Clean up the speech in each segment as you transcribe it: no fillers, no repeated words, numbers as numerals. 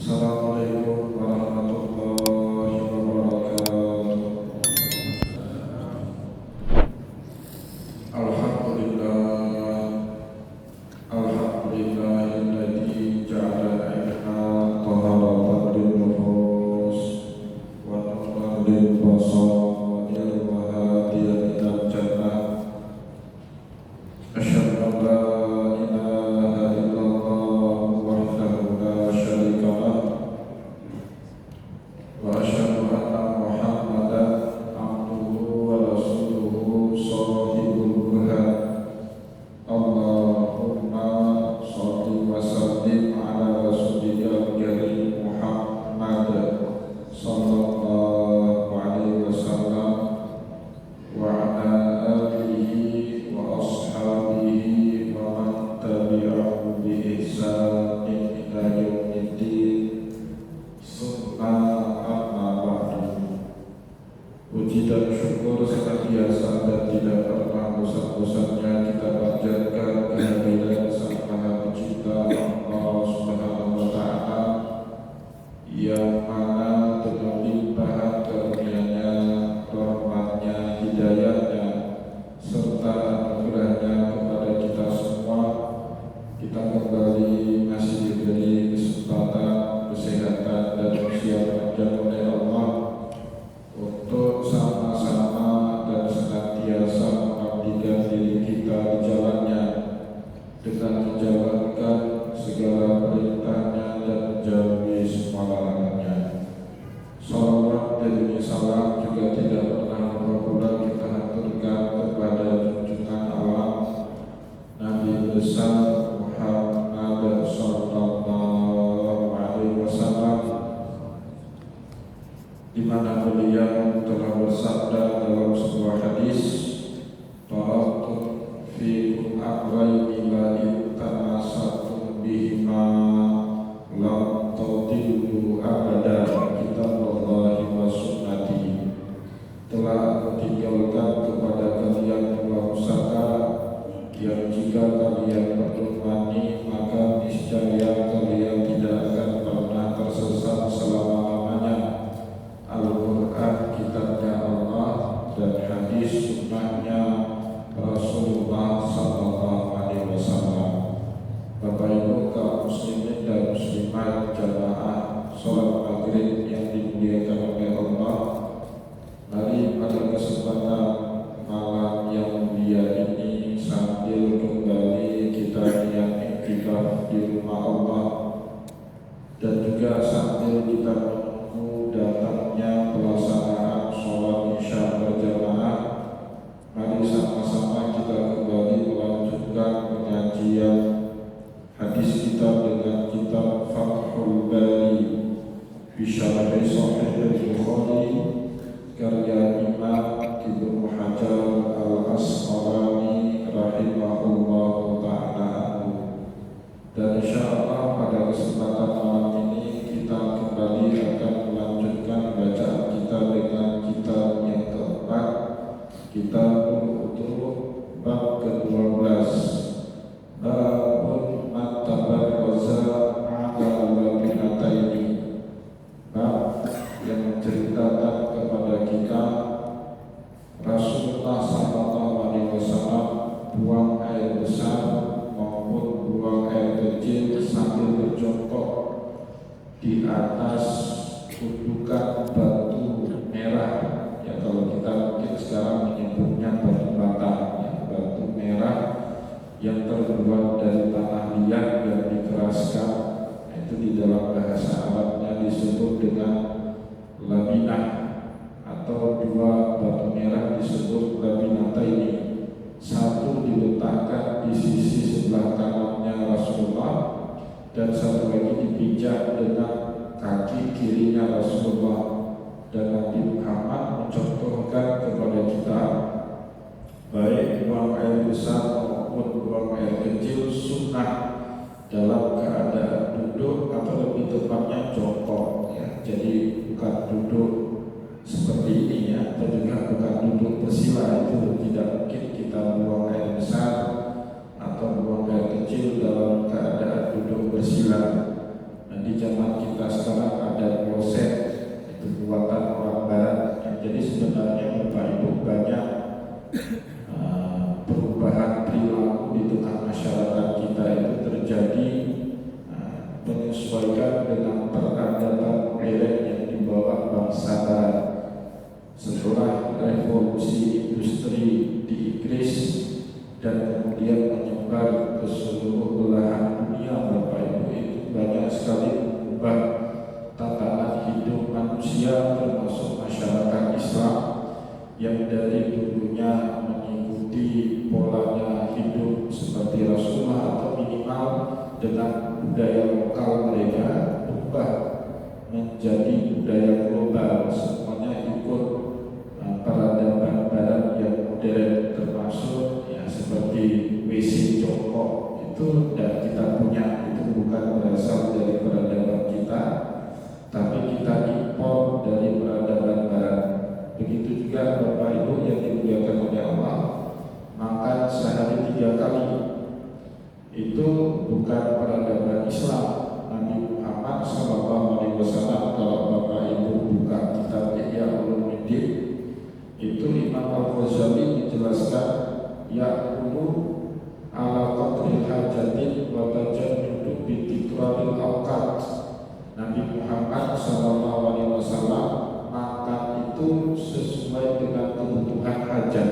Assalamualaikum warahmatullahi wabarakatuh. Alhamdulillah, alhamdulillahilladzi ja'ala ilma taharatan lin-nufus wa nuran lil-basair wa hadiyan ilal jannah. Asyhadu an la ilaha illallah wahdahu la syarika lah wa asyhadu anna Muhammadan abduhu wa rasuluhu shahibul burhan. Allahumma shalli wa sallim ala rasulika karim Muhammad sallallahu alaihi wasallam wa ala alihi wa ashabihi wa man tabi'ahum bi ihsanin ila yaumiddin. Summa amma ba'du. Puji dan syukur senantiasa dan tidak pernah bosan-bosannya kita panjatkan kehadiran Sang Maha Pencipta Allah Subhanahu wa Ta'ala, yang mana dengan limpahan karunia-Nya, rahmat-Nya, hidayah-Nya, serta anugerah-Nya kepada kita semua, kita kembali masih diberi kesempatan, kesehatan, dan usia panjang oleh Allah untuk sama-sama dan senantiasa mengabdikan diri kita di jalannya dengan menjalankan segala perintahnya dan menjauhi semua larangannya. Salawat dan salam juga tidak pernah berkurang kita haturkan kepada junjungan alam Nabi besar Muhammad sallallahu alaihi wasallam, di mana beliau telah bersabda dalam sebuah hadis, taraktu fiikum amrayni la in tamassaktum bihima lam tadillu abada, kitabullahi wa sunnati. Telah aku tinggalkan kepada kalian dua pusaka yang jika kalian berdomani maka niscaya kalian tidak akan pernah tersesat selama-lamanya. Al-Quran kitabnya Allah dan hadis sunnahnya Rasulullah sallallahu alaihi wasallam. Bapak Ibu kaum muslimin dan muslimat jamaah salat maghrib yang dimuliakan oleh Allah, mari pada kesempatan malam yang mulia ini sambil kembali kita niat iktikaf di rumah Allah dan juga sambil kita menunggu datangnya pelaksanaan sholat isya berjamaah, mari sama-sama kita kembali melanjutkan pengajian hadis kita dengan kitab Fathul Bari fi Syarh Sahih Al-Bukhari karya Imam Ibnu Hajar Al-Asqalani rahimahullahu ta'ala. Dan insyaallah pada kesempatan malam ini kita kembali akan melanjutkan bacaan kita dengan kitab yang keempat, kitab Wudu bab ke-12, babun man tabarraza ala labinataini, bab yang menceritakan kepada kita Rasulullah sallallahu alaihi wasallam buang air besar maupun buang air kecil sambil berjongkok di atas gundukan batu merah. Ya, kalau kita mungkin sekarang menyebutnya batu bata, ya, batu merah yang terbuat dari tanah liat dan dikeraskan. Itu di dalam bahasa Arabnya disebut dengan labinah, atau dua batu merah disebut labinata ini. Satu diletakkan di sisi sebelah kanannya Rasulullah dan satu lagi dipijak dengan kaki kirinya Rasulullah. Dan Nabi Muhammad mencontohkan kepada kita, baik buang air besar maupun buang air kecil sunnah dalam keadaan duduk atau lebih tepatnya jongkok, ya. Jadi bukan duduk seperti ini, ya, atau juga bukan duduk bersila. Itu tidak mungkin kita buang air besar atau buang air kecil dalam keadaan duduk bersila. Dan di zaman kita sekarang menyesuaikan dengan peradaban modern yang dibawa bangsa Barat. Setelah revolusi industri di Inggris dan kemudian menyebar ke seluruh belahan dunia, Bapak Ibu, itu banyak sekali mengubah tatanan hidup manusia, termasuk masyarakat Islam yang dari dulunya mengikuti polanya hidup seperti Rasulullah atau minimal dengan budaya lokal mereka berubah menjadi budaya global. Semuanya ikut peradaban Barat yang modern, termasuk ya seperti WC jongkok itu dan kita punya, itu bukan berasal dari peradaban kita, tapi kita impor dari peradaban Barat. Begitu juga Bapak Ibu yang dimuliakan oleh Allah, makan sehari 3 kali itu bukan peradaban Islam. Nabi Muhammad SAW, kalau Bapak Ibu buka kitab Ihya Ulumuddin, itu Imam Al-Ghazali menjelaskan ya'kulu ala qadril hajatin wa tajannudu bi tikraril awqat. Nabi Muhammad SAW makan itu sesuai dengan kebutuhan hajat.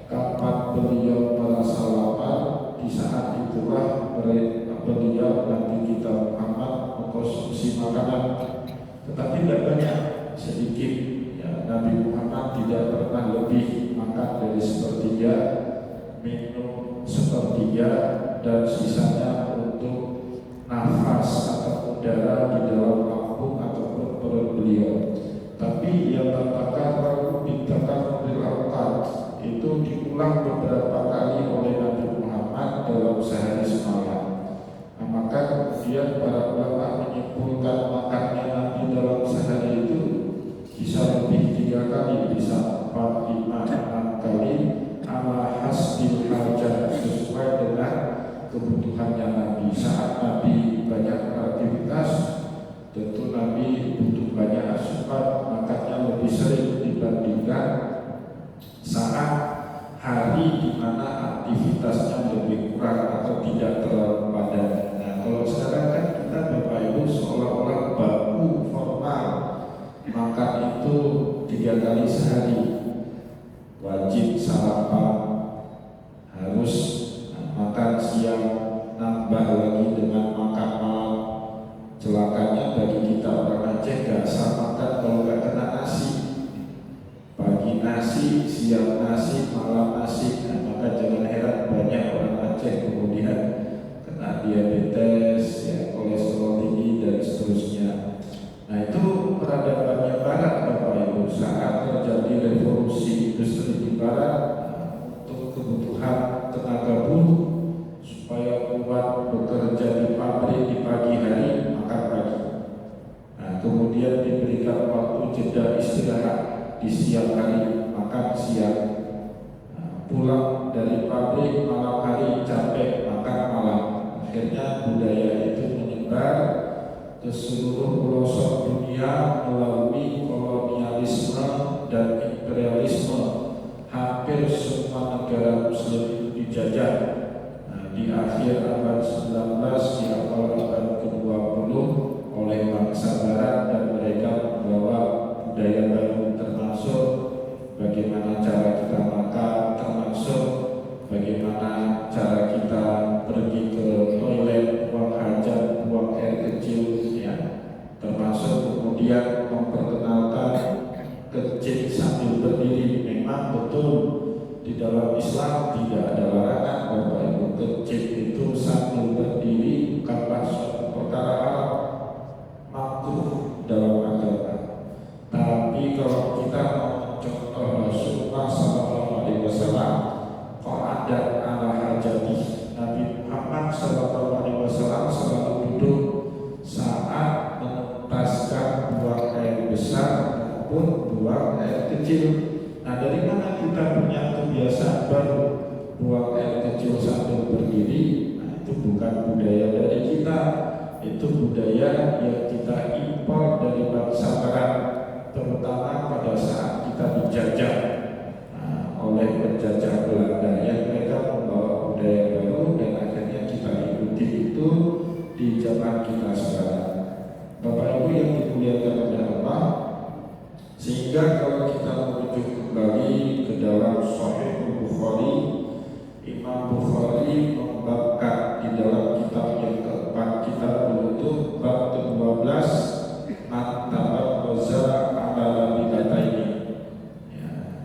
Kapan beliau merasa lapar, di saat itulah beliau Nabi kita Muhammad mengkonsumsi makanan, tetapi tidak banyak, sedikit. Ya, Nabi Muhammad tidak pernah lebih makan dari sepertiga, minum sepertiga, dan sisanya untuk nafas atau udara di dalam lambung ataupun perut beliau. Tapi yang katakan lalu bitakan berlakukan itu diulang beberapa kali oleh Nabi Muhammad dalam sehari semalam. Nah, maka kemudian para ulama menyimpulkan makannya Nabi dalam sehari itu bisa lebih 3 kali, bisa 4, 5, 6 kali ala hasbil hajat, sesuai dengan kebutuhannya Nabi. Saat Nabi banyak aktivitas, tentu Nabi butuh banyak asupan, makannya lebih sering dibandingkan saat hari di mana aktivitasnya lebih kurang atau tidak terlalu padat. Nah, kalau sekarang kan kita Bapak Ibu seolah-olah baku formal makan itu 3 kali sehari, wajib sarapan, harus makan siang, nambah lagi dengan makan malam. Celakanya bagi kita orang Aceh gak samakan kalau gak kena nasi. Pagi nasi, siang nasi, malam nasi. Nah, maka jangan heran banyak orang Aceh kemudian kena diabetes, ya, kolesterol tinggi dan seterusnya. Nah, itu peradabannya Barat, Bapak Ibu. Saat terjadi revolusi industri di Barat, untuk kebutuhan tenaga buruh supaya kuat bekerja di pabrik di pagi hari, makan pagi. Nah, kemudian diberikan waktu jeda istirahat di siang hari, makan siang. Nah, pulang dari pabrik malam hari capek, makan malam. Akhirnya budaya itu menyebar ke seluruh pelosok dunia melalui kolonialisme dan imperialisme. Hampir semua negara Muslim itu dijajah. Di akhir abad 19, di awal abad ke-20 oleh bangsa Barat, dan mereka membawa budaya baru, termasuk bagaimana cara kita makan, termasuk bagaimana cara kita pergi ke toilet, buang hajat, buang air kecil, ya, termasuk kemudian memperkenalkan kencing sambil berdiri. Memang betul di dalam Islam tidak ada larangan, Bapak Ibu. Kencing itu sambil berdiri bukanlah suatu perkara haram, makruh dalam agama. Tapi kalau kita mau contoh Rasulullah SAW, qa'adat ala hajati, Nabi Muhammad SAW selalu duduk saat menuntaskan buang air besar maupun buang air kecil. Nah, dari mana kita punya kebiasaan baru buang air kecil sambil berdiri? Nah, itu bukan budaya dari kita, itu budaya yang kita impor dari bangsa Barat, terutama pada saat kita dijajah oleh penjajah Belanda, yang mereka membawa budaya baru dan akhirnya kita ikuti itu di zaman kita sekarang. dimuliakan oleh Allah. Sehingga kalau kita merujuk kembali ke dalam Sahih Bukhari, Imam Bukhari membabkan di dalam kitab yang keempat, kitab itu bab ke-12, Mantabat Roza Ala Bidataini.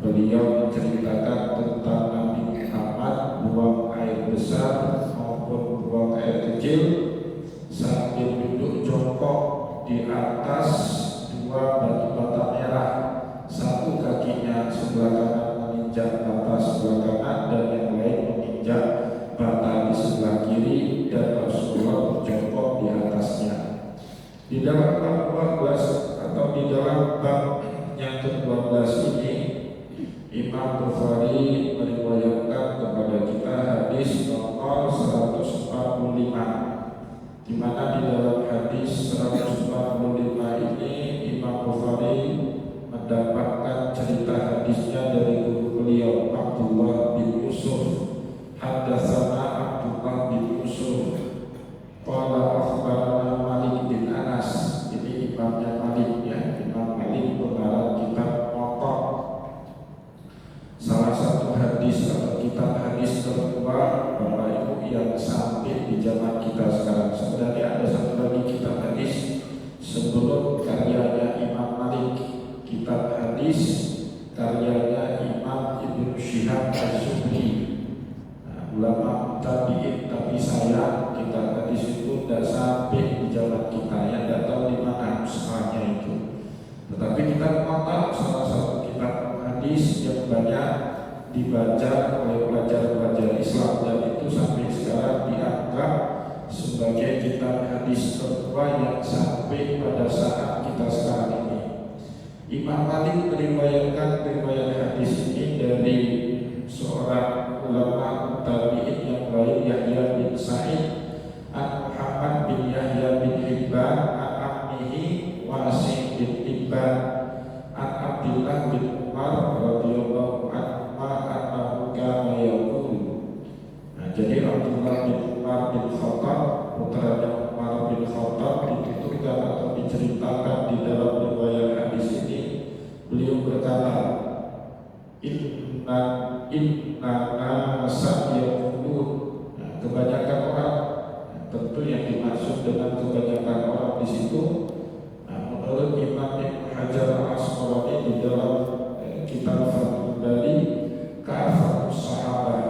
Beliau menceritakan tentang Nabi Muhammad buang air besar maupun buang air kecil sambil duduk jongkok di atas dua batu bata merah. Satu kakinya sebelah kanan menginjak bata sebelah kanan dan yang lain menginjak bata di sebelah kiri, dan Rasulullah berjongkok di atasnya. Di dalam bab 12 atau di dalam bab yang ke-12 ini, Imam Bukhari meriwayatkan kepada kita hadis nomor 145, di mana di dalam hadis 145 ini Imam Bukhari mendapatkan cerita hadisnya dari guru beliau Abdullah bin Yusuf. Hadatsana Abdullah bin Yusuf qala akhbarana Malik bin Anas. Ini imamnya Malik, ya, Imam Malik pengarang kitab Muwatta. Salah satu hadis atau kitab hadis tertua Bapak Ibu yang sampai di zaman kita sekarang. Sebenarnya ada satu lagi kitab hadis sebelum karyanya Imam Malik, kitab hadis karyanya Imam Ibnu Syihab Az-Zuhri. Ulama tabi'in, tapi saya kitab hadis itu tidak sampai di zaman kita, yang tidak tahu di mana nuskhanya itu. Tetapi kita tahu salah satu kitab hadis yang banyak dibaca oleh pelajar-pelajar Islam, dan itu sampai sekarang dianggap sebagai kitab hadis tertua yang sampai pada saat kita sekarang ini. Imam Malik meriwayatkan riwayat hadis ini dari seorang ulama tabi'in yang lain, Yahya bin Sa'id an Muhammad bin Yahya bin Hibban an ammihi Wasim bin Hibban an Abdullah bin Umar radhiyallahu anhu annahu kana yaqul. Jadi Abdullah bin Umar bin Khattab, putranya Umar bin Khattab, dituturkan atau diceritakan di dalam riwayat hadis ini, beliau berkata, Inna nasa yaqulun. Kebanyakan orang, tentu yang dimaksud dengan kebanyakan orang di situ, menurut Imam Ibnu Hajar Al-Asqalani di dalam kitab Fathul Bari, ka'afat sahabat,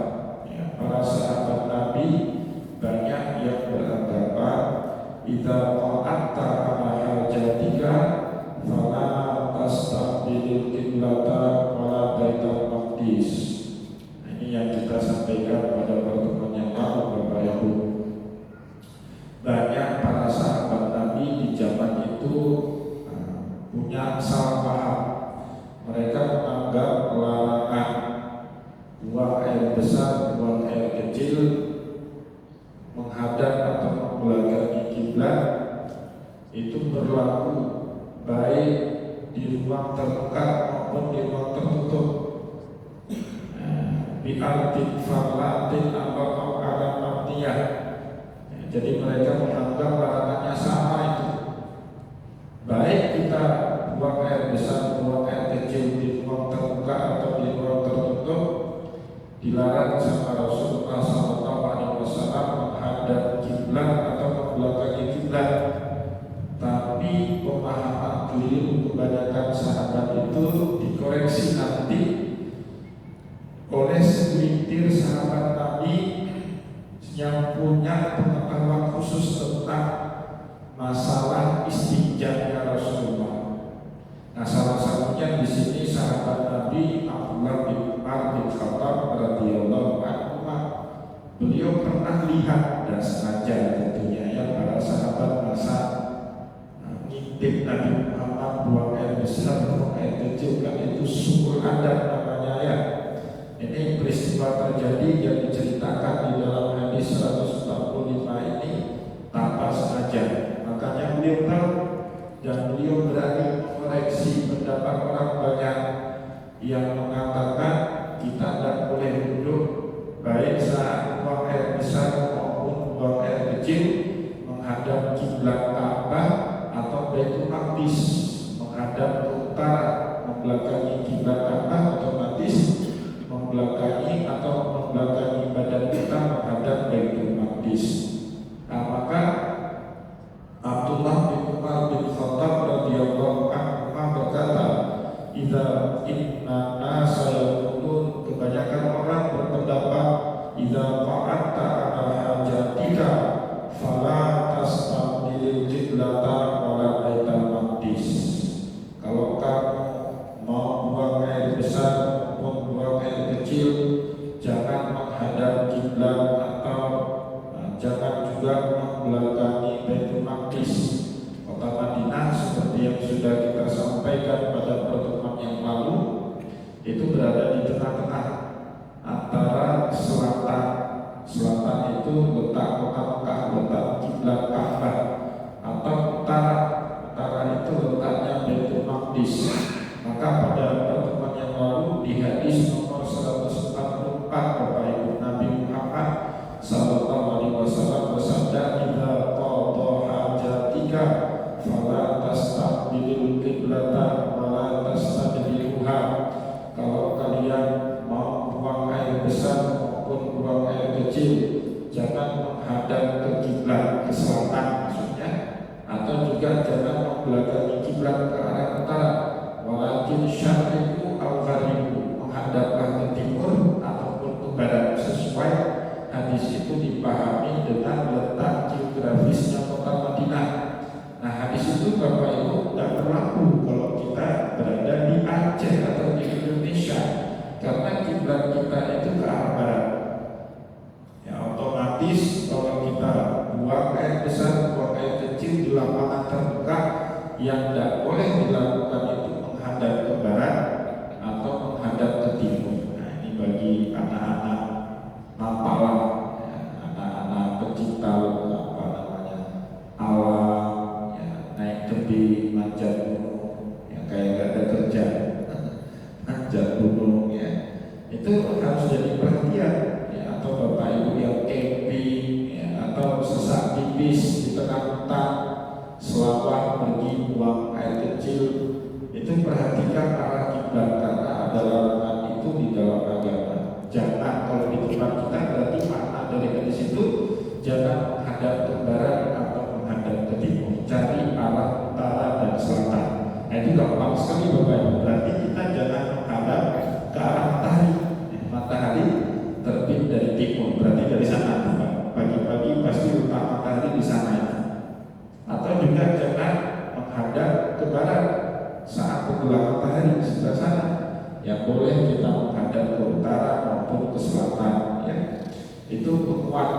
ya, para sahabat Nabi banyak yang beranggapan idza qa'atta ala hajatika fala tastaqbilil qiblata wala baitul maqdis. Ini yang kita sampaikan pada pertemuan yang lalu, Bapak Ibu. Banyak para sahabat Nabi di zaman itu punya salah paham. Mereka menganggap larangan buang air besar, buang air kecil, menghadap atau membelakangi kiblat itu berlaku baik di ruang terbuka maupun di ruang tertutup. Bi'artin farlatin atau alam mabniyah. Jadi mereka menganggap larangannya sama itu. Baik kita buang air besar, buang air kecil di ruang terbuka atau di ruang tertutup, dilarang sama Rasulullah SAW menghadap kiblat atau membelakangi kiblat. Tapi pemahaman keliru kebanyakan sahabat itu dikoreksi nanti oleh segelintir sahabat Nabi yang punya pengetahuan khusus tentang masalah istinjanya Rasulullah. Nah, salah satunya di sini sahabat Nabi Abdullah bin Umar bin Khattab radhiyallahu anhu. Beliau pernah lihat dan sengaja tentunya ya para sahabat masa ngintip Nabi Muhammad buang air besar, buang air kecil, kan itu sumber adat namanya ya. Ini peristiwa terjadi yang diceritakan di dalam hadis 145 ini tanpa sengaja. Makanya beliau tahu dan beliau berani mengoreksi pendapat orang banyak yang mengatakan kita tidak boleh duduk baik saat buang air besar maupun buang air kecil menghadap kiblat Ka'bah atau Baitul Maqdis. Maqdis menghadap ke utara, membelakangi kiblat Ka'bah, otomatis membelakangi atau membelakangi badan kita menghadap Baitul Maqdis. Nah, maka Abdullah bin Umar bin Khattab radhiyallahu anhu berkata, "Idza inna nasa yaqulun," kebanyakan orang berpendapat, "Idza qa'atta ala hajatika fala tastamilil qiblata wala baitul maqdis." Kalau kamu mau buang air besar maupun buang air kecil, jangan menghadap kiblat atau jangan juga membelakangi Baitul Maqdis. Kota Madinah seperti yang sudah kita sampaikan pada pertemuan yang lalu, itu berada di tengah-tengah antara selatan. Selatan itu letak kota Mekah, letak kiblat Ka'bah, atau utara. Utara itu letaknya Baitul Maqdis. Maka pada pertemuan yang lalu di hadis nomor 144 Bapak Ibu, Nabi Muhammad sallallahu alaihi wasallam bersabda, "Idza qada hajatika fala tastaqbilil qiblata wala tastadbiruha." Kalau kalian mau buang air besar maupun buang air kecil, jangan menghadap ke kiblat, ke selatan maksudnya, atau juga jangan membelakangi kiblat ke arah utara. Walakin syarriqu aw gharibu, menghadaplah ke timur ataupun ke barat, sesuai hadis itu dipahami dengan letak geografisnya kota Madinah. Nah, hadis itu Bapak Ibu tidak berlaku kalau kita berada di Aceh atau di Indonesia, karena kiblat kita itu ke arah barat. Ya, otomatis kalau kita buang air besar, buang air kecil di lapangan terbuka, yang tidak boleh dilakukan itu menghadap ke barat atau menghadap ke timur. Nah, ini bagi anak-anak nampalan, ya, anak-anak pecinta apa namanya alam, ya, naik tebing, manjat gunung, ya, kayak gak ada kerja, manjat gunung, ya, itu harus jadi perhatian, ya, atau Bapak Ibu yang camping, ya, atau sesak tipis di tengah hutan, selawat pergi buang air kecil, itu perhatikan arah kiblat, karena ada larangan itu di dalam agama. Jangan, kalau di tempat kita berarti makna dari hadis itu jangan menghadap ke barat atau menghadap ke timur, cari arah utara dan selatan. Nah, itu gampang sekali Bapak Ibu. Berarti kita jangan menghadap ke arah matahari. Matahari terbit dari timur, berarti dari sana. Pagi-pagi pasti letak matahari di sana. Atau juga jangan menghadap ke barat saat tenggelam matahari di sebelah sana. Ya, boleh kita menghadap ke utara maupun ke selatan, ya. Itu penguat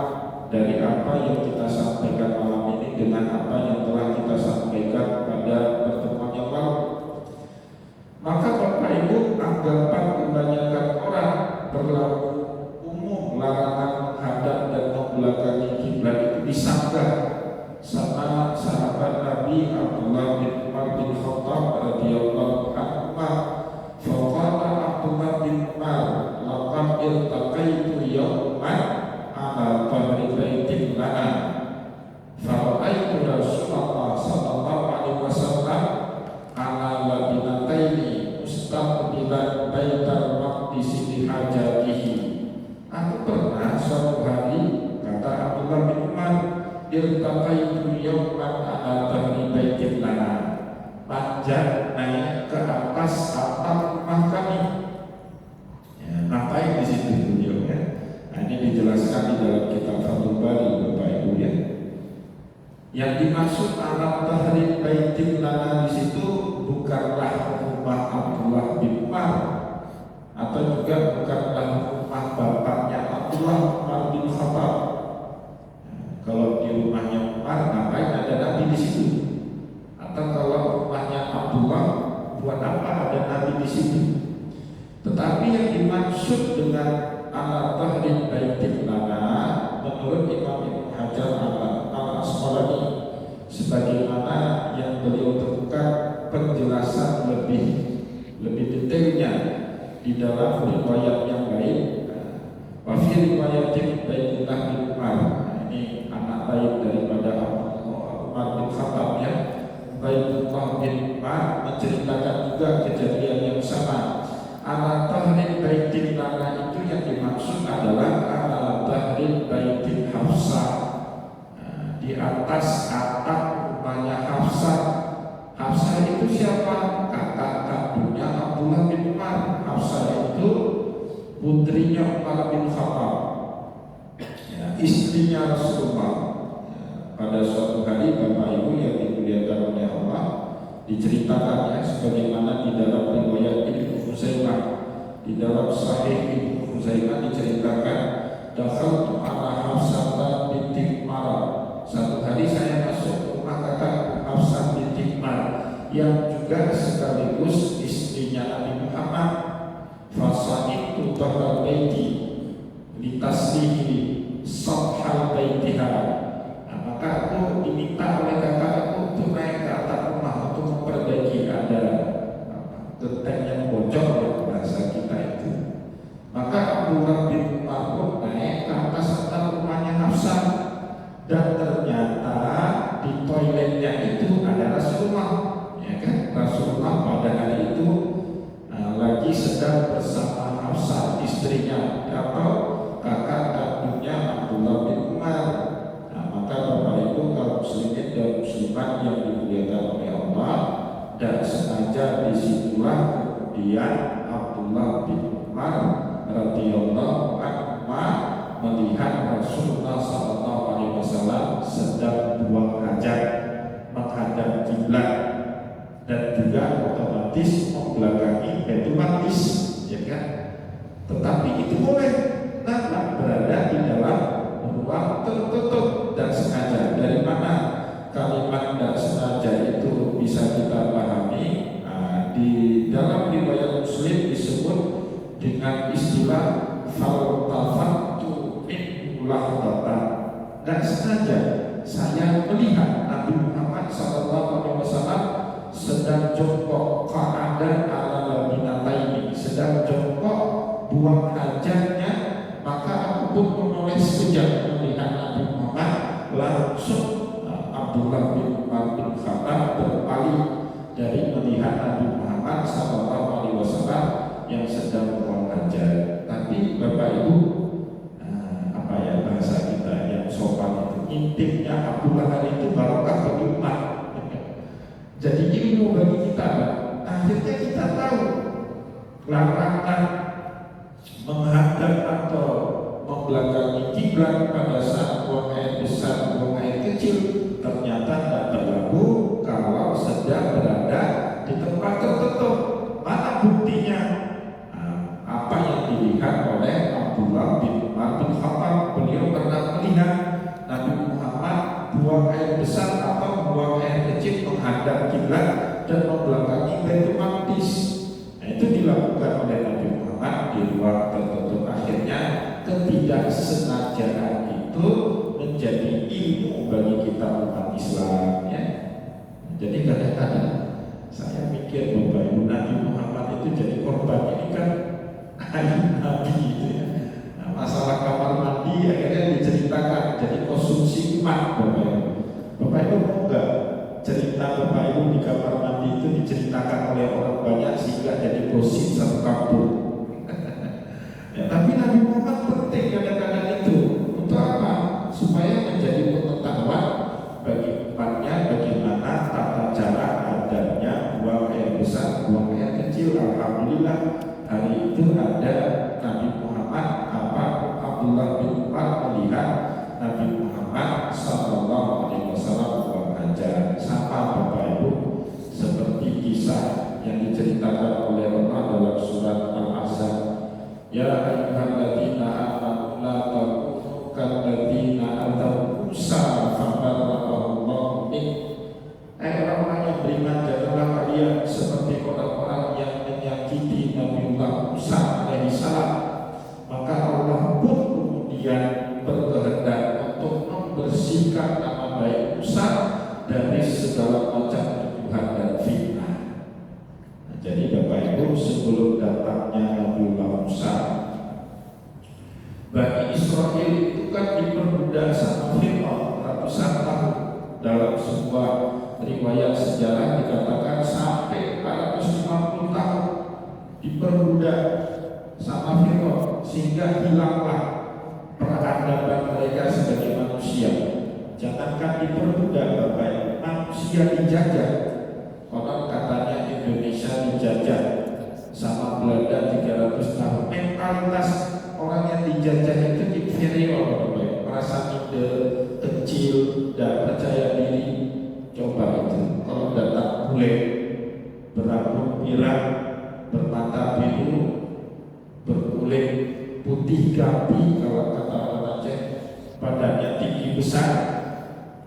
dari apa yang kita sampaikan malam ini dengan apa yang telah kita sampaikan pada pertemuan yang lalu. Maka Bapak Ibu, anggapan kebanyakan orang berlaku umum larangan menghadap dan membelakangi kiblat itu disanggah sama sahabat Nabi Abdullah bin Umar bin Khattab radhiyallahu anhu. Faqala Abdullah bin Umar, "Laqad iltaqaitu yawman ala dhahri baitin lana, fara'aitu Rasulullah sallallahu alaihi wasallam ala labinataini mustaqbilan baital maqdis li hajatihi." Aku pernah suatu hari, kata Abdullah bin Umar, "iltaqaitu yawman ala dhahri baitin lana," panjat naik ke atas atap rumah kami. Ya, ngapain di situ beliau, ya? Nah, ini dijelaskan di dalam kitab Fathul Bari Bapak Ibu, ya. Yang dimaksud ala dhahri baitin lana di situ bukanlah rumah Abdullah bin Umar, atau juga bukanlah rumah bapaknya Abdullah Umar bin Khattab. Kalau di rumahnya Umar, ngapain ada Nabi di situ? Atau kalau rumahnya Abdullah, buat apa ada Nabi di situ? Tetapi yang dimaksud dengan ala dhahri baitin lana menurut Imam Ibnu Hajar al-Asqalani, sebagaimana yang beliau temukan penjelasan lebih detailnya di dalam riwayat yang lain. Wa fi riwayatin Baitullah bin Umar, ini anak lain daripada Umar bin Khattab, ya, Baitullah bin ala tahril baitin lana itu yang dimaksud adalah ala tahril baitin Hafsah, di atas atap rumahnya Hafsah. Hafsah itu siapa? Kakak kandungnya Abdullah bin Umar. Hafsah itu putrinya Umar bin Khattab, istrinya Rasulullah. Pada suatu hari Bapak Ibu yang dimuliakan oleh Allah, diceritakannya sebagaimana di dalam riwayat Ibnu Khuzaimah, di dalam Sahih Ibnu Khuzaimah diceritakan, dakhaltu ala Hafsah binti Umar. Satu hari saya masuk ke rumah kakak Hafsah binti Umar yang juga sekaligus istrinya Nabi Muhammad. Fasaitu bahal baiti litaslihi sathal baitiha. Maka aku diminta oleh kakakku untuk naik ke atap rumah untuk memperbaiki, ada genteng yang bocor ya bahasa kita itu. Maka Abdullah bin Umar pun naik ke atas atap rumahnya Hafsah, dan ternyata di toiletnya itu ada Rasulullah, ya kan? Rasulullah pada hari itu lagi sedang bersama Hafsah istrinya atau kakak kandungnya Abdullah bin Umar. Maka Bapak Ibu kaum muslimin dan muslimat yang dimuliakan oleh Allah, dan sengaja disitulah kemudian Abdullah bin Umar radhiyallahu anhu melihat Rasulullah SAW sedang buang hajat menghadap kiblat dan juga otomatis membelakangi Baitul Maqdis, ya kan? Tetapi itu boleh nampak berada di dalam ruang tertutup dan sengaja. Dari mana kalimat dan sengaja itu bisa kita pahami? Di dalam riwayat Muslim disebut dengan istilah faltafatu min lahdatan, dan sengaja saya melihat Nabi Muhammad SAW sedang jongkok qa'adan ala labinataini, sedang jongkok buang hajatnya. Maka aku pun menoleh sekejap melihat Nabi Muhammad. Langsung Abdullah bin Umar bin Khattab berpaling dari melihat Nabi Muhammad SAW yang sedang buang hajat. Tapi Bapak Ibu, apa ya bahasa kita yang sopan itu, intinya Abdullah hari itu barokah bagi umat. Jadi ilmu bagi kita. Akhirnya kita tahu larangan menghadap atau membelakangi kiblat pada saat buang air besar, buang air kecil ternyata tidak berlaku kalau sedang berada di tempat tertutup. Mana buktinya? Apa yang dilihat oleh Abdullah bin Umar bin Khattab? Beliau pernah melihat Nabi Muhammad buang air besar atau buang air kecil menghadap kiblat dan membelakangi Baitul Maqdis. Itu dilakukan oleh Nabi Muhammad di ruang tertutup. Akhirnya ketidaksengajaan itu menjadi ilmu bagi kita umat Islam, ya. Jadi kadang-kadang saya mikir Bapak Ibu, Nabi Muhammad itu jadi korban ini kan ayat Nabi itu, ya. Masalah kamar mandi akhirnya diceritakan jadi konsumsi umat. Bapak Ibu mau nggak cerita Bapak Ibu di kamar mandi itu diceritakan oleh orang banyak sehingga jadi gosip satu kampung? Ya, tapi Nabi Muhammad penting kadang-kadang itu untuk apa? Supaya menjadi pengetahuan bagi umatnya bagaimana tata cara adanya buang air besar, buang air kecil. Alhamdulillah hari itu ada Nabi Muhammad, Abdullah bin Umar melihat Nabi Muhammad SAW buang hajat. Sama Bapak Ibu, seperti kisah yang diceritakan oleh Allah dalam surat Al-Ahzab. Ya ayyuhalladzina amanu la takunu kalladzina ataw Musa fabarra'allahu min. Orang-orang yang beriman, janganlah kalian seperti orang-orang yang menyakiti Nabiullah Musa alaihissalam. Maka Allah pun kemudian berkehendak untuk membersihkan nama baik Musa dari segala macam tuduhan dan fitnah. Jadi Bapak Ibu, sebelum datangnya Nabiullah Musa, Bani Israel itu kan diperbudak sama Fir'aun ratusan tahun. Dalam sebuah riwayat sejarah dikatakan sampai 450 tahun. diperbudak sama Firaun, sehingga hilanglah peradaban mereka sebagai manusia. Jangankan diperbudak, Bapak, manusia dijajah. Konon katanya Indonesia dijajah sama Belanda 300 tahun. Mentalitas orang yang dijajah itu inferior, Bapak, merasa minder, kecil, dan percaya diri. Coba itu, kalau datang bule berambut pirang, bermata biru, berkulit putih gabi, kalau kata orang Aceh, badannya tinggi besar,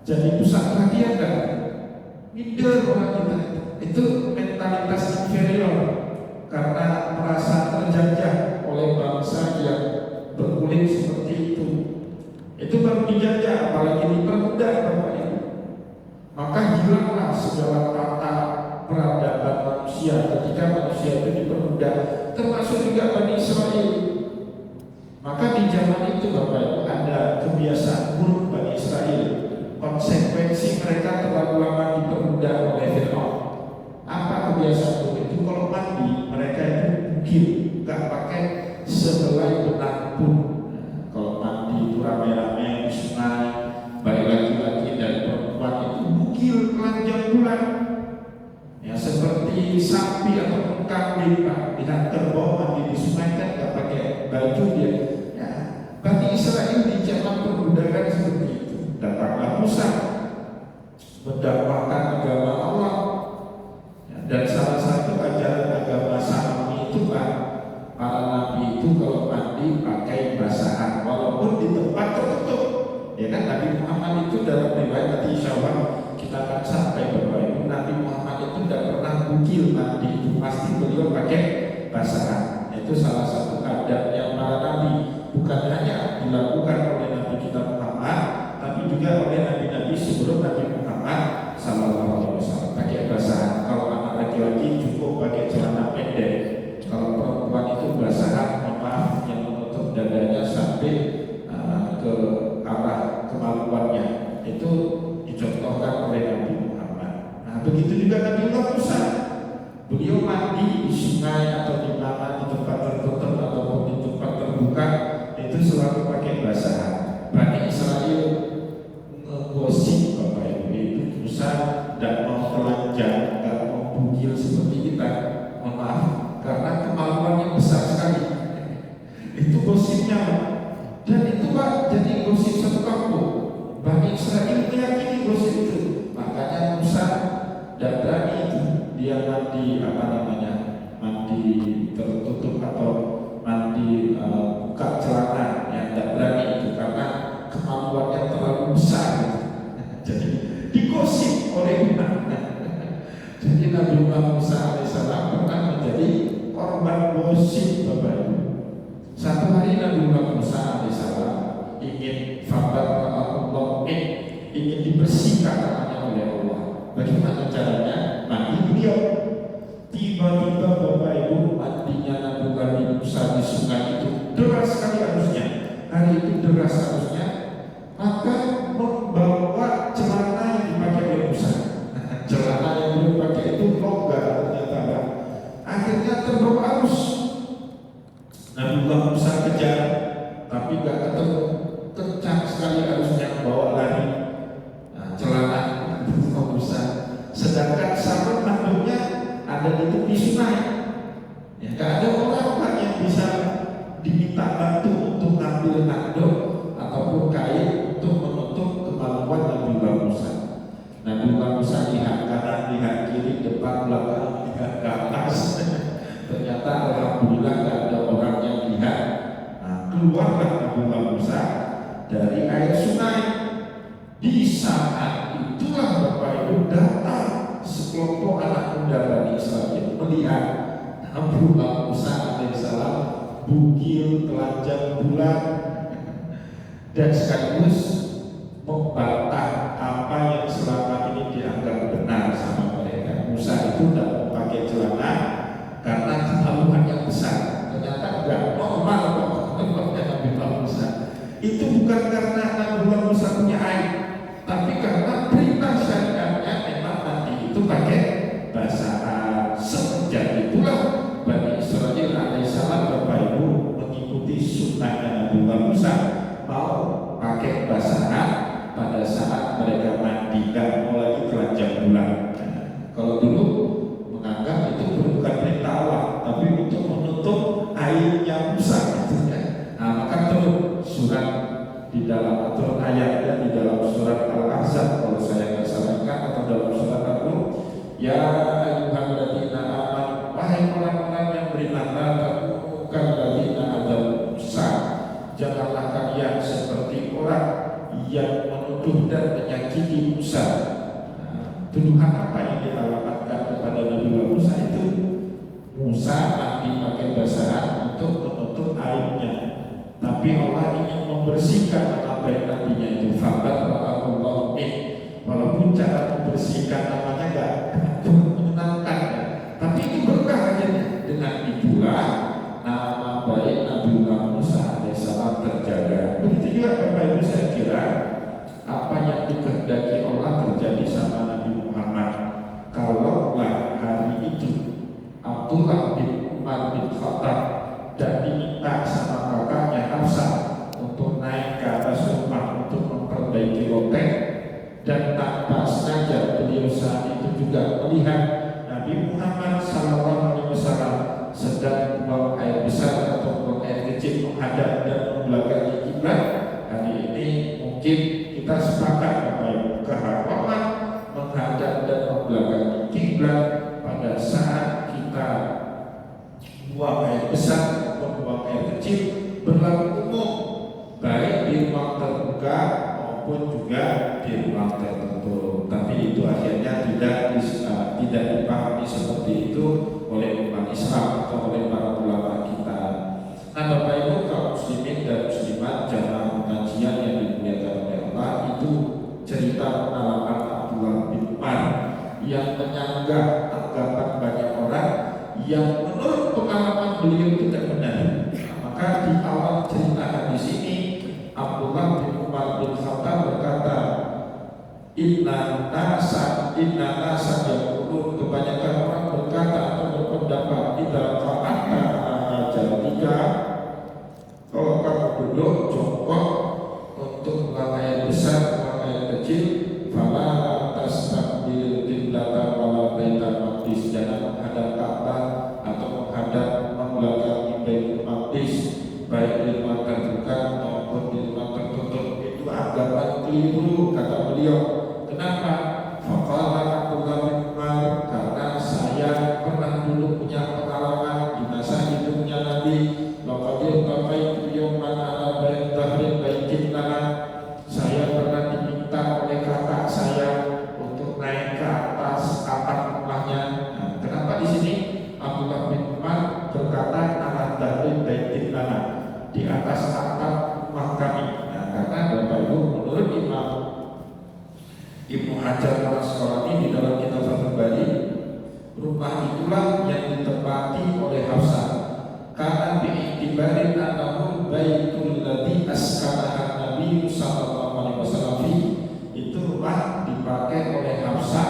jadi pusat perhatian kan? Minder orang kita. Itu mentalitas inferior karena merasa terjajah oleh bangsa yang berkulit seperti itu. Itu baru dijajah, apalagi diperbudak, Bapak Ibu. Maka hilanglah segala tata peradaban manusia ketika manusia itu diperbudak, termasuk juga Bani Israel. Maka di zaman itu, Bapak Ibu, ada kebiasaan buruk Bani Israel. Konsekuensi mereka terlalu lama diperbudak oleh Firaun. Apa kebiasaan buruk itu? Kalau mandi mereka itu bukil, nggak pakai sehelai benang pun. Kalau mandi itu rame-rame di sungai, baik laki-laki dan perempuan itu bukil telanjang bulan. Ya, seperti sapi atau kambing, Pak, tidak kerbau mandi di sungai kan nggak pakai baju dia. Ya, Bani Israel di zaman perbudakan seperti itu. Datanglah Musa mendakwahkan agama Allah, ya, dan salah satu ajaran agama Samawi itu, Pak, para nabi itu kalau mandi pakai basahan walaupun di tempat tertutup. Ya kan, Nabi Muhammad itu dalam riwayat Nabi Syawal kita akan sampai bahwa itu Nabi Muhammad itu tidak pernah bukil mandi, itu pasti beliau pakai basahan. Itu salah satu adab yang para nabi, bukan hanya dilakukan oleh Nabi kita Muhammad, tapi juga oleh nabi-nabi sebelum Nabi Muhammad SAW, pakai basahan. Kalau anak laki-laki cukup pakai celana pendek, kalau perempuan itu basahan, maaf, yang menutup dadanya sampai ke arah kemaluannya. Itu dicontohkan oleh Nabi Muhammad. Nah, begitu juga Nabi Musa. Beliau mandi di sungai atau di mana, di tempat tertutup ataupun di tempat terbuka, itu selalu pakai basahan. Bani Israel ngegosip, Bapak Ibu, itu Musa dan mau telanjang, nggak mau bugil seperti kita. Maaf, karena kemaluannya besar sekali. Itu gosipnya, dan itu, Pak, jadi gosip satu kampung. Bani Israel meyakini gosip itu. Makanya Musa dan berani itu dia mandi mandi tertutup atau mandi buka celana, yang tidak berani itu karena kemampuannya terlalu besar. Jadi digosip oleh umat. Jadi Nabi Musa alaihissalam pernah menjadi korban gosip, Bapak Ibu. Satu hari Nabi Musa alaihissalam ingin ingin dibersihkan tangannya oleh Allah. Bagaimana caranya? Mandi beliau. Tiba-tiba, Bapak Ibu, mandinya Nabi Musa di sungai itu deras sekali arusnya. Hari itu deras arusnya, maka membawa celana yang dipakai oleh Musa. Celana yang beliau pakai itu longgar ternyata. Akhirnya terbawa arus. Nabi Musa kejar, tapi gak ketemu. Kencang sekali arusnya, bawa lari celana Musa. Sedangkan sarung handuknya ada di tepi sungai. Ya, gak ada orang yang bisa diminta bantu untuk ngambil handuk ataupun kain untuk menutup kemaluan Nabi Musa. Nabi Musa lihat kanan, lihat kiri, depan, belakang, lihat ke atas. Ternyata alhamdulillah gak ada orang yang lihat. Nah, keluarlah Nabi Musa dari air sungai. Di saat itulah, Bapak Ibu, datang sekelompok anak muda Bani Israel melihat Nabi Musa alaihissalam bugil telanjang bulan, dan sekaligus membantah apa yang selama ini dianggap benar sama mereka. Musa itu tidak pakai celana karena kemaluan yang besar. Ternyata enggak normal Nabi Musa. Itu bukan karena Nabi Musa punya aib, tapi karena perintah syariatnya memang nanti itu pakai basahan. Semenjak itulah Bani Israel sunnahnya Nabi Musa mau pakai basahan pada saat mereka mandi, nggak mau lagi telanjang bulan. Kalau dulu menganggap itu bukan perintah Allah, tapi untuk menutup aibnya Musa. Nah, maka turun surat di dalam atau ayatnya di dalam surat Al-Ahzab kalau saya nggak salahkan, atau dalam surat Al-Nur, ya ayyuhalladzina amanu, wahai orang-orang yang beriman, bukan ladzina ada Musa, janganlah kalian seperti orang yang menuduh dan menyakiti Musa. Nah, tuduhan apa yang dialamatkan kepada Nabi Musa itu? Musa mandi pakai basahan untuk menutup aibnya, tapi Allah ingin membersihkan apa yang nantinya itu. Fakat Allah walaupun cara membersihkan namanya enggak menyenangkan, tapi itu berkah akhirnya. Dengan itulah nama baik Nabi Musa alaihissalam terjaga. Begitu juga Bapak Ibu, saya kira apa yang dikehendaki Allah terjadi sama Nabi Muhammad. Kalaulah hari itu Abdullah bin Umar bin Khattab dan diminta sama kakaknya Hafsah untuk naik ke atas rumah untuk memperbaiki loteng, dan tanpa sengaja beliau saat itu juga melihat Nabi Muhammad SAW sedang buang air besar atau buang air kecil menghadap dan membelakangi kiblat. Hari ini mungkin kita sepakat bahwa keharaman menghadap dan membelakangi kiblat pada saat kita buang air besar atau buang air kecil berlaku umum, baik di ruang terbuka maupun juga di ruang tertutup. Tapi itu akhirnya tidak dipahami seperti itu oleh umat Islam atau oleh para ulama kita. Nah, Bapak Ibu kaum muslimin dan muslimat jamaah pengajian yang dimuliakan oleh Allah, itu cerita pengalaman Abdullah bin Umar yang menyanggah anggapan banyak orang yang menurut pengalaman beliau tidak benar. Maka di awal cerita hadis ini Abdullah bin Umar bin Khattab berkata, Inna nasa yaqulun, kebanyakan orang berkata atau berpendapat, idza qa'ata jadika, kalau kamu duduk jongkok untuk buang air besar, buang air kecil, fala tastaqbil qiblata wala baital maqdis, jangan menghadap Ka'bah atau menghadap membelakangi Baitul Maqdis, baik di rumah terbuka maupun di rumah tertutup. Itu agama keliru, kata beliau. Kenapa? Faqala Abdullah bin Umar, karena saya pernah dulu punya pengalaman di masa hidupnya Nabi. Laqad taqaitu yawman ala baitin lana, saya pernah diminta oleh kakak saya untuk naik ke atas atap rumahnya. Nah, kenapa di sini Abdullah bin Umar berkata ala baitin lana, di atas atap rumah kami? Nah, karena Bapak Ibu, menurut Imam Ibnu Hajar al-Asqalani di dalam kitab Fathul Bari, rumah itulah yang ditempati oleh Hafsah. Karena bi'tibarin annahu baitul ladzi askanaha Nabi sallallahu alaihi wasallam, itu rumah dipakai oleh Hafsah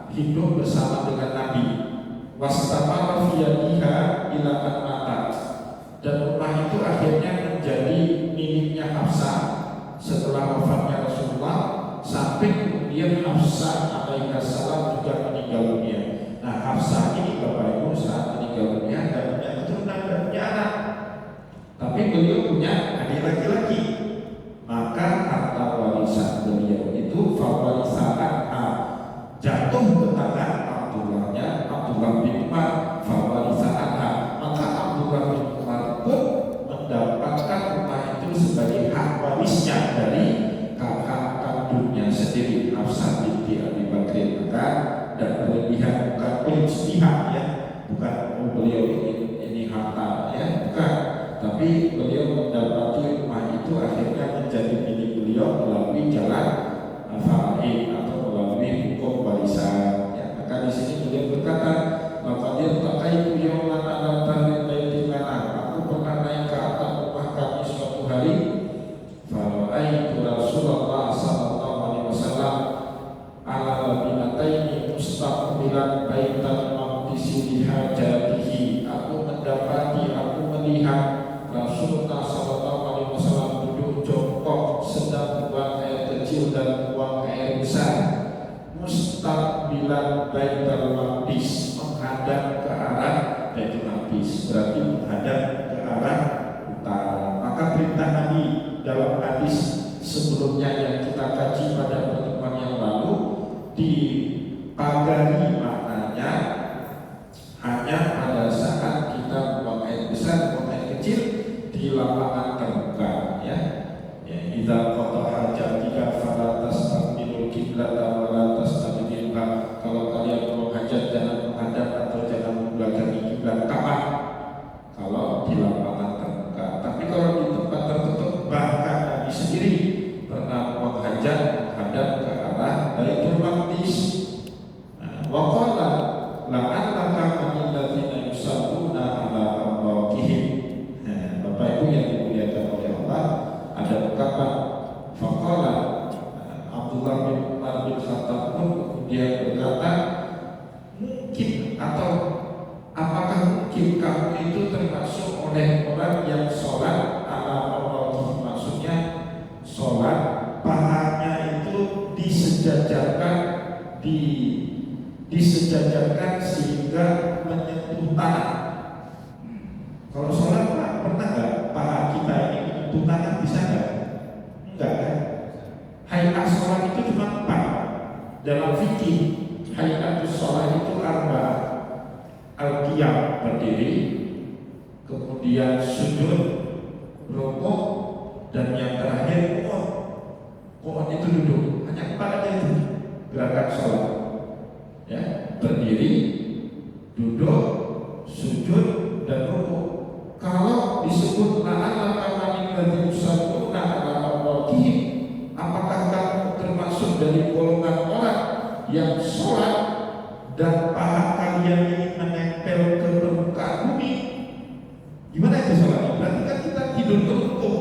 hidup bersama dengan Nabi. Wastamara fi yadiha ila an matat, dan rumah itu akhirnya menjadi miliknya Hafsah setelah wafatnya Rasulullah, sampai kemudian Hafsah alaihissalam juga meninggal dunia. Nah, Hafsah ini Bapak Ibu saat meninggal dunia dan punya keturunan dan punya anak, tapi beliau punya adik laki-laki. Maka harta warisan beliau itu fawarisan jatuh ke tangan Abdullah bin Umar, fawarisan. Maka Abdullah bin Umar pun mendapatkan rumah itu sebagai hak warisnya dari kakak kandungnya sendiri, Hafsah binti Abi Bakr. Maka dan berlebihan, bukan berlebihan ya, bukan beliau ini harta ya, bukan, tapi beliau mendapati rumah itu akhirnya menjadi milik beliau melalui jalan faraid atau melalui hukum warisan ya. Maka di sini beliau berkata, laqad taqaitu yawman ala baitin lana, aku pernah naik ke atap rumah kami suatu hari, fara'aitu Rasulullah sallallahu alaihi wasallam ala labinataini mustaqbilan baital maqdis li hajatihi, aku mendapati, aku melihat Rasulullah sallallahu Baitul Maqdis, menghadap ke arah Baitul Maqdis, berarti menghadap ke arah utara. Maka perintah Nabi dalam hadis sebelumnya yang kita kaji pada pertemuan yang lalu, dipagari maknanya hanya pada saat kita buang air besar, buang air kecil di lapangan terbuka, ya. Idza qada hajatika fala tastaqbilul qiblata wa la tastaqbilha. Kalau kalian mau hajat jangan menghadap atau jangan membelakangi kiblat, kapan? Kalau di lapangan terbuka. Tapi kalau di tempat tertutup, bahkan Nabi sendiri pernah menghajat menghadap ke arah Baitul Maqdis. Wa qala la'allaka min alladziina yusalluna 'ala arwaqihim. Bapak Ibu yang dimuliakan oleh Allah, ada ungkapan faqala Abdullah bin Umar bin Khattab pun kemudian berkata, mungkin atau apakah mungkin kamu itu termasuk oleh orang yang sholat ala Allah, maksudnya sholat pahanya itu disejajarkan disejajarkan sehingga menyentuh tanah. Kalau sholat pernah nggak paha kita ini menyentuh tanah, bisa nggak? Enggak kan? Hayat sholat itu cuma 4 dalam fikih. Hayat sholat itu 4. Al-qiyam, berdiri, kemudian sujud, rukuk, dan yang terakhir qiyam. Qiyam itu duduk. Hanya 4 aja itu gerakan sholat, ya. Berdiri, duduk, sujud, dan rukuk. Kalau disebut la'allaka min alladziina yusalluna 'ala arwaqihim, apakah kamu termasuk dari golongan orang yang sholat dan paha kalian ini menempel ke permukaan bumi? Gimana itu sholat? Berarti kan kita tidur tertutup.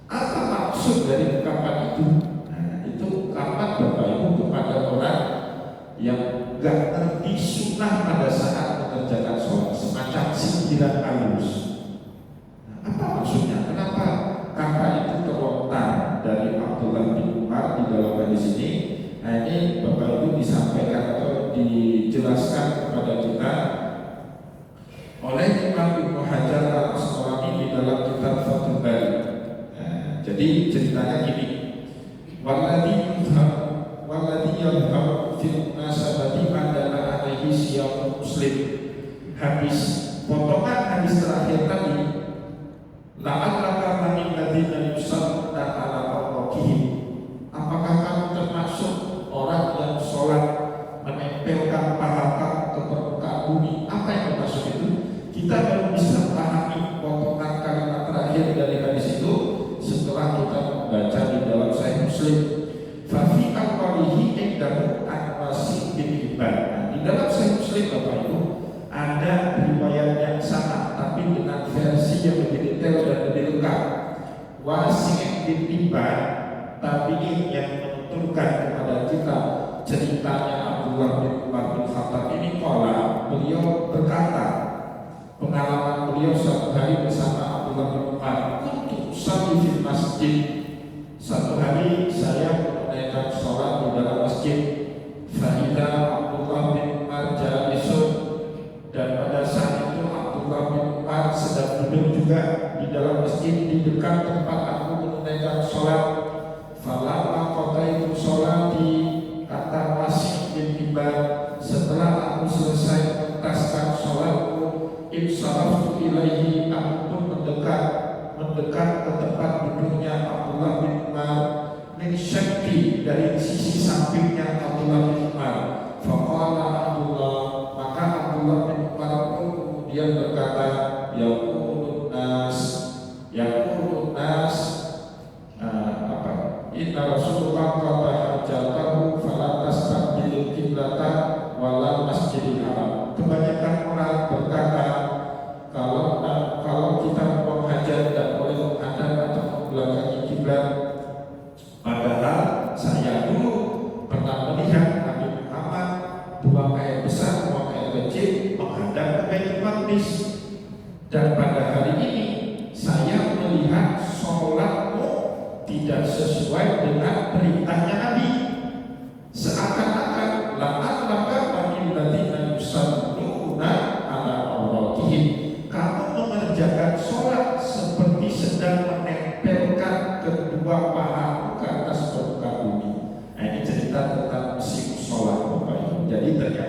Apa maksud dari ungkapan itu? Nah, itu ungkapan Bapak Ibu kepada orang yang gak ngerti sunnah pada saat mengerjakan sholat, semacam sindiran halus. Nah, apa maksudnya? Kenapa kata itu terlontar dari Abdullah bin Umar di dalam hadis ini? Nah, ini Bapak Ibu disampaikan atau dijelaskan kepada kita oleh Imam Ibnu Hajar Al-Asqalani di dalam kitab Fathul Bari. Nah, jadi ceritanya gini, walladzi yadhharu fil munasabati adalah alaihi siyam muslim. Habis potongan hadis terakhir tadi, la'allaka min alladziina yusalluna 'ala arwaqihim, apakah kamu termasuk orang yang sholat menempelkan paha kamu ke permukaan bumi? Apa yang dimaksud itu? Kita baru bisa memahami potongan kalimat terakhir dari hadis itu setelah kita membaca di dalam Sahih Muslim. Fafi al-qalihi indahu an-Wasih bin Hibban. Di dalam Sahih Muslim Bapak Ibu ada riwayat yang sama tapi dengan versi yang lebih detail dan lebih lengkap. Wasih bin Hibban tabi'in yang menuturkan kepada kita ceritanya Abdullah bin Umar bin Khattab ini, beliau berkata, pengalaman beliau suatu hari bersama Abdullah bin Umar, untuk usalli fil masjid. Satu hari saya menunaikan sholat di dalam masjid. Fa'idha Abdullah bin Umar jalisun, dan pada saat itu Abdullah bin Umar sedang duduk juga di dalam masjid di dekat tempat aku menunaikan sholat. Falamma qadaitu sholati, kata Wasih bin Hibban, setelah aku selesai menuntaskan sholatku, insaraftu ilaihi, aku pun mendekat ke tempat duduknya Abdullah bin Umar, min syakki, dari sisi sampingnya Abdullah bin Umar. Faqala Abdullah, maka Abdullah bin Umar pun kemudian berkata, yaqulun nas, inna Rasulullah qala hajatahu fala tastaqbilul qiblata wala masjidil haram. Kebanyakan orang berkata, kalau kita mau hajat tidak boleh menghadap atau membelakangi kiblat. Padahal saya dulu pernah melihat Nabi Muhammad buang air besar, buang air kecil, menghadap ke Baitul Maqdis. Dan pada hari ini saya melihat sholatmu tidak sesuai dengan perintahnya Nabi. Seakan-akan la'allaka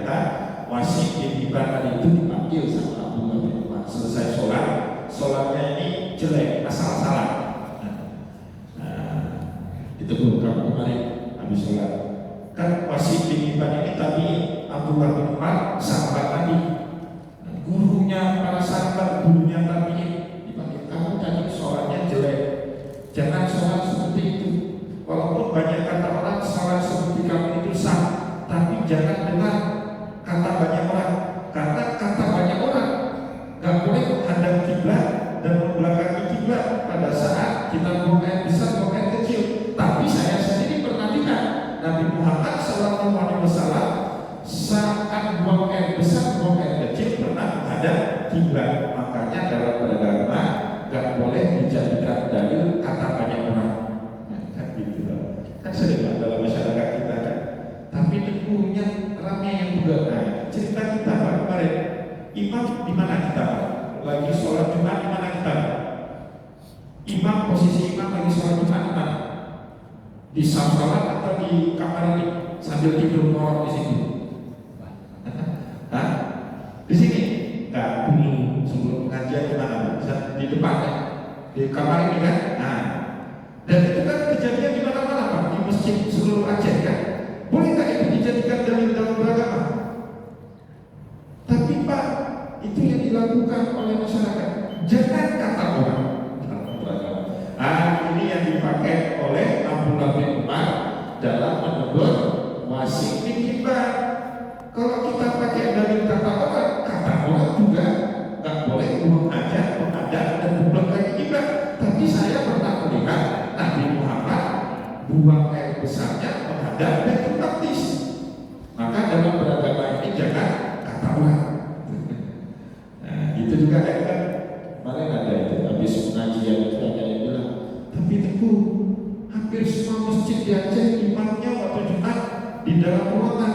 ternyata wasit di ibadah itu dipanggil sama Abdullah bin Umar. Selesai sholatnya ini jelek, asal-asalan. Itu bukan kemarin habis sholat. Kan wasit di ibadah ini tadi Abdullah bin Umar sahabat Nabi, gurunya para sahabat, gurunya Nabi dipanggil, kamu tadi sholatnya jelek, jangan sholat seperti itu. Walaupun banyak kata orang sholat seperti kamu itu sah, tapi jangan dengar kata banyak orang, karena kata banyak orang nggak boleh menghadap kiblat dan membelakangi kiblat pada saat kita buang air besar, buang air kecil. Tapi saya sendiri pernah lihat Nabi Muhammad SAW saat buang air besar, buang air kecil pernah menghadap kiblat. Makanya dalam beragama nggak boleh dijadikan dalil kata banyak orang. Kan gitu loh. Kan sering dalam masyarakat kita kan. Tapi tentunya ramai yang juga. Nah, cerita kita kemarin, imam di mana kita? Lagi sholat Jumat di mana kita? Imam, posisi imam lagi sholat Jumat di mana? Di salat atau di kamar ini sambil tidur ngorok di sini? Hah? Di sini? Enggak, dulu sebelum pengajian di mana? Di depan kan? Di kamar ini kan? Nah, dan itu kan kejadian di mana-mana Pak, di masjid seluruh Aceh kan? Bolehkah itu dijadikan dalil dalam beragama? Tapi Pak, itu yang dilakukan oleh masyarakat. Jangan kata orang dalam beragama. Ini yang dipakai oleh Abdullah bin Umar dalam menegur wasit bin Hibban. Kalau kita pakai dalil kata orang juga nggak boleh mengajak, menghadap dan membelakangi kiblat. Tapi saya pernah melihat Nabi Muhammad buang air besarnya menghadap Baitul Maqdis. Maka dalam beragama ini jangan kata orang. Nah, itu juga kan kemarin ada itu habis pengajian itu ada yang bilang, tapi Teguh, hampir semua masjid di Aceh imamnya waktu Jumat di dalam ruangan.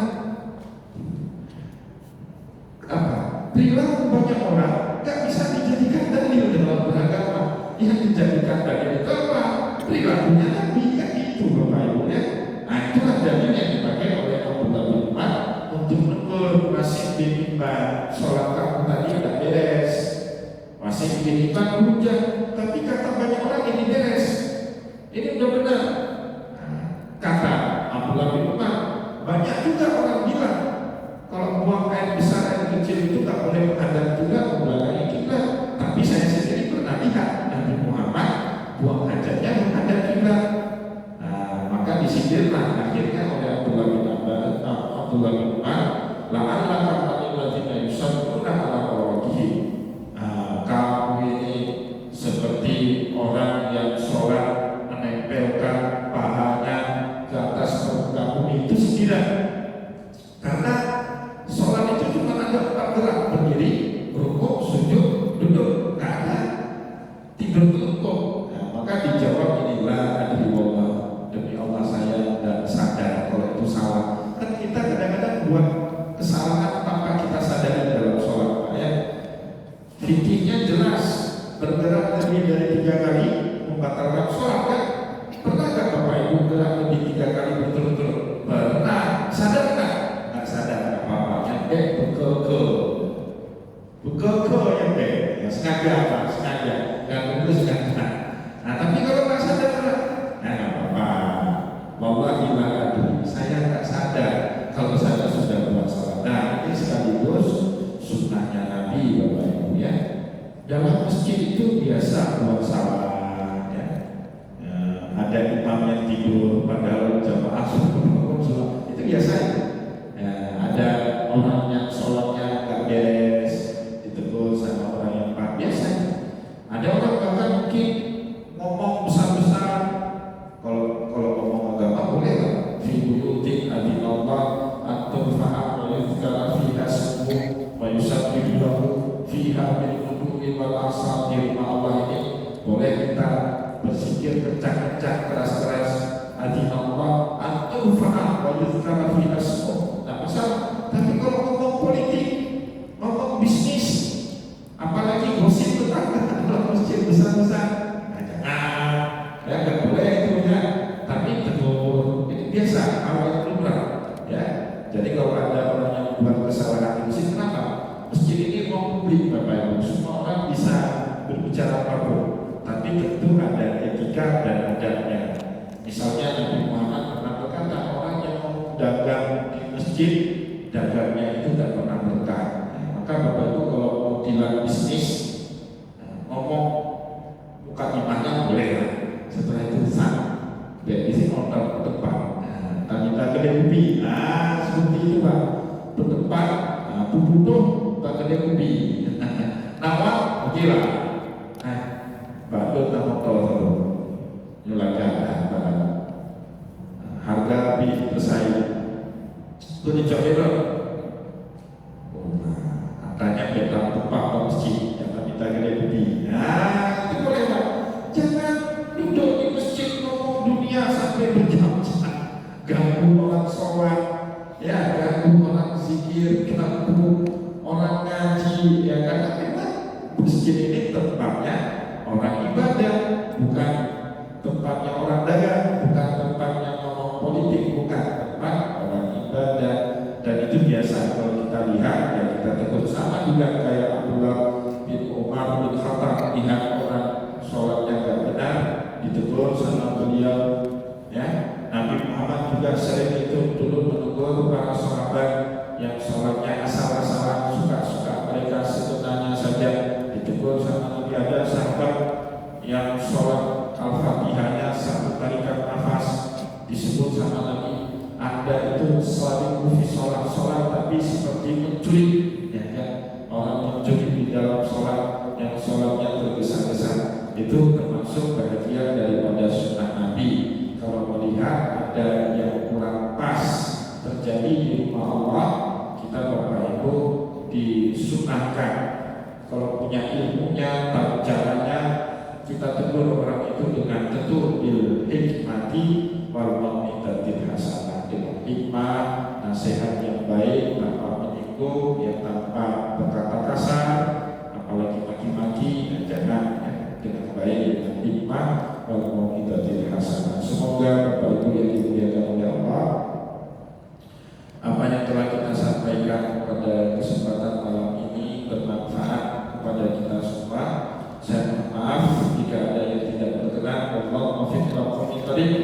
Perilaku banyak orang gak bisa dijadikan dalil dalam beragama. Yang dijadikan dalil itu apa? Perilakunya Nabi, kan itu Bapak Ibu ya. Nah, itulah dalil yang dipakai oleh Abdullah bin Umar untuk menegur wasit bin Hibban. Sholat kamu tadi tidak beres. Wasit bin Hibban berhujah, tapi kata banyak orang ini beres. Ini udah benar. Kata Abdullah bin Umar, banyak juga orang bilang kalau buang air besar, air kecil itu tak boleh menghadap juga, membelakangi kiblat. Tapi saya sendiri pernah lihat Nabi Muhammad buang hajatnya menghadap kiblat. Nah, maka disindirlah akhirnya oleh Abdullah bin Umar, la'allaka minal ladzina yusalluna ala awaqihim. Kamu ini seperti orang yang sholat menempelkan pahanya ke atas permukaan bumi. Itu sindiran. Karena sholat itu cuma ada 4 gerak, berdiri, rukuk, sujud, duduk, nggak ada tidur telungkup. Nah, maka dijawab inilah adilullah, demi Allah saya dan sadar kalau itu salah. Kan kita kadang-kadang buat kesalahan tanpa kita sadari dalam sholat, Pak ya. Fikihnya jelas, bergerak lebih dari 3 kali membatalkan sholat kan? Pernah nggak Bapak Ibu gerak lebih 3 kali berturut-turut? Pernah. Sadar nggak? Nggak sadar apa-apa. Bekeke yang yang sengaja Pak, sengaja. Nggak betul sengaja. Nah, tapi kalau nggak sadar, nah nggak apa-apa. Wallahi la adri, saya nggak sadar kalau saya sudah buat sholat. Nah, ini sekaligus sunnahnya Nabi Bapak Ibu ya. Dalam masjid itu biasa buat salat ya. Ada imam yang tidur padahal jamaah subuh itu biasa ya. Ada orang yang sholatnya nggak beres ditegur sama orang yang biasa. Ada orang bahkan mungkin ngomong besar-besar. Kalau ngomong agama boleh lah. Fi buyutin adinallah at-turfa'a wa yuzkara fiha ismuhu wa yusabbihu lahu fiha bil qudu'i wal asati. Allah ini boleh kita bersikir kencang-kencang, keras-keras. Adinallah at-turfa'a wa yuzkara fiha ismuhu. Nah, masalah. Tapi kalau ngomong politik, ngomong bisnis, apalagi gosip tetangga dalam masjid besar-besar, jangan, ya nggak boleh itu ya. Tapi tegur, ini biasa, awal lumrah, ya. Jadi kalau ada orang yang buat Jadi sih motor depan. Nah, kita kedai kopi. Nah, seperti itu Pak. Berdepan, butuh Pak kedai kopi. Nama, oke lah. Nah, Pak nama motor terus. Nyulakan harga lebih bersaing. Itu dicoba. Angkanya kita tempat masjid yang kita kedai kopi. Nah, itu boleh Pak. Jangan duduk di masjid ngomong dunia sampai berjam-jam, ganggu orang sholat, ya ganggu orang zikir, ganggu orang ngaji, ya kan? Memang masjid ini tempatnya orang ibadah, bukan tempatnya orang dagang, bukan tempatnya ngomong politik, bukan tempat orang ibadah. Dan itu biasa kalau kita lihat, ya kita tegur. Sama juga kayak Abdullah bin Umar bin Khattab, lihat orang sholatnya gak benar, ditegur sama beliau. Ya, Nabi Muhammad juga sering itu dulu menegur para sahabat yang sholatnya asal-asalan, suka-suka mereka sebenarnya saja, ditegur sama Nabi. Ada sahabat yang sholat al-fatihahnya satu tarikan nafas, disebut sama Nabi, Anda itu selalu sholat tapi seperti mencuri, ya kan? Orang mencuri di dalam sholat yang sholatnya tergesa-gesa, itu termasuk bagian daripada sunnah Nabi. Kalau melihat ada yang kurang pas terjadi di rumah Allah, kita Bapak Ibu disunahkan. Kalau punya ilmunya, tahu caranya, kita tegur orang itu dengan tetur bil hikmati wal mau'izatil hasanah, dengan hikmah, nasihat yang baik tanpa menyinggung, yang tanpa berkata kasar, apalagi maki-maki, jangan, ya, dengan baik, dengan hikmah wal mau'izatil hasanah. Semoga Bapak Ibu yang dimuliakan oleh Allah, apa yang telah kita sampaikan pada kesempatan malam ini bermanfaat kepada kita semua. Saya mohon maaf jika ada yang tidak berkenan. Wallahu muwaffiq ila aqwamit thoriq.